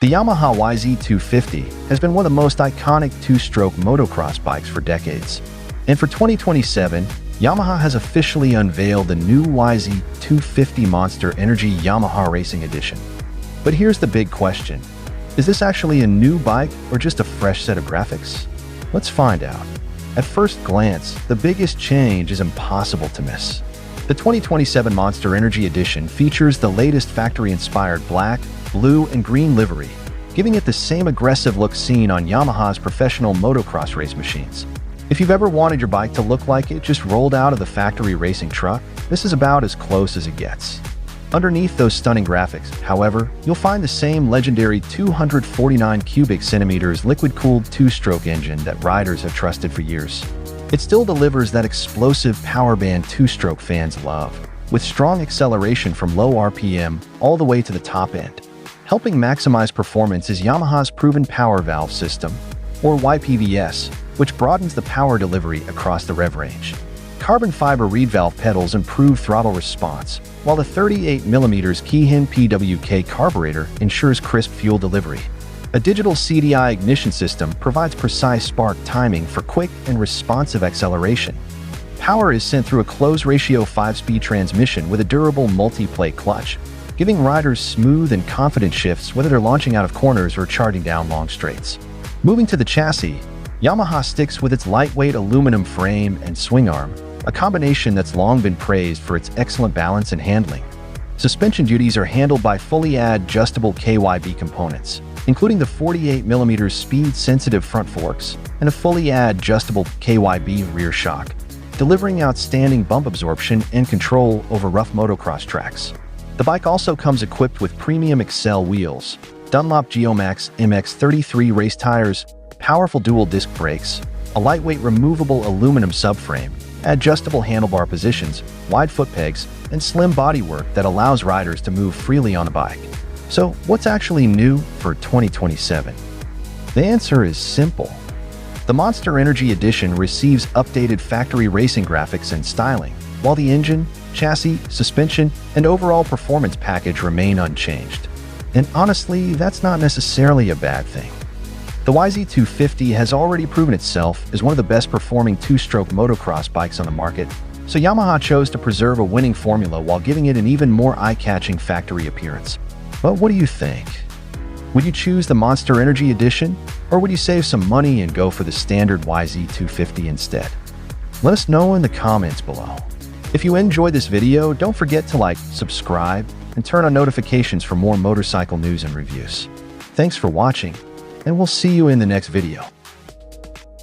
The Yamaha YZ250 has been one of the most iconic two-stroke motocross bikes for decades. And for 2027, Yamaha has officially unveiled the new YZ250 Monster Energy Yamaha Racing Edition. But here's the big question. Is this actually a new bike or just a fresh set of graphics? Let's find out. At first glance, the biggest change is impossible to miss. The 2027 Monster Energy Edition features the latest factory-inspired black, blue, and green livery, giving it the same aggressive look seen on Yamaha's professional motocross race machines. If you've ever wanted your bike to look like it just rolled out of the factory racing truck, this is about as close as it gets. Underneath those stunning graphics, however, you'll find the same legendary 249 cubic centimeters liquid-cooled two-stroke engine that riders have trusted for years. It still delivers that explosive power band two-stroke fans love, with strong acceleration from low RPM all the way to the top end. Helping maximize performance is Yamaha's proven power valve system, or YPVS, which broadens the power delivery across the rev range. Carbon fiber reed valve pedals improve throttle response, while the 38mm Keihin PWK carburetor ensures crisp fuel delivery. A digital CDI ignition system provides precise spark timing for quick and responsive acceleration. Power is sent through a close-ratio 5-speed transmission with a durable multi-plate clutch, giving riders smooth and confident shifts whether they're launching out of corners or charging down long straights. Moving to the chassis, Yamaha sticks with its lightweight aluminum frame and swing arm, a combination that's long been praised for its excellent balance and handling. Suspension duties are handled by fully adjustable KYB components, including the 48mm speed-sensitive front forks and a fully adjustable KYB rear shock, delivering outstanding bump absorption and control over rough motocross tracks. The bike also comes equipped with premium Excel wheels, Dunlop MX33 race tires, powerful dual-disc brakes, a lightweight removable aluminum subframe, adjustable handlebar positions, wide foot pegs, and slim bodywork that allows riders to move freely on the bike. So, what's actually new for 2027? The answer is simple. The Monster Energy Edition receives updated factory racing graphics and styling, while the engine, chassis, suspension, and overall performance package remain unchanged. And honestly, that's not necessarily a bad thing. The YZ250 has already proven itself as one of the best performing two-stroke motocross bikes on the market, so Yamaha chose to preserve a winning formula while giving it an even more eye-catching factory appearance. But what do you think? Would you choose the Monster Energy Edition, or would you save some money and go for the standard YZ250 instead? Let us know in the comments below. If you enjoyed this video, don't forget to like, subscribe, and turn on notifications for more motorcycle news and reviews. Thanks for watching, and we'll see you in the next video.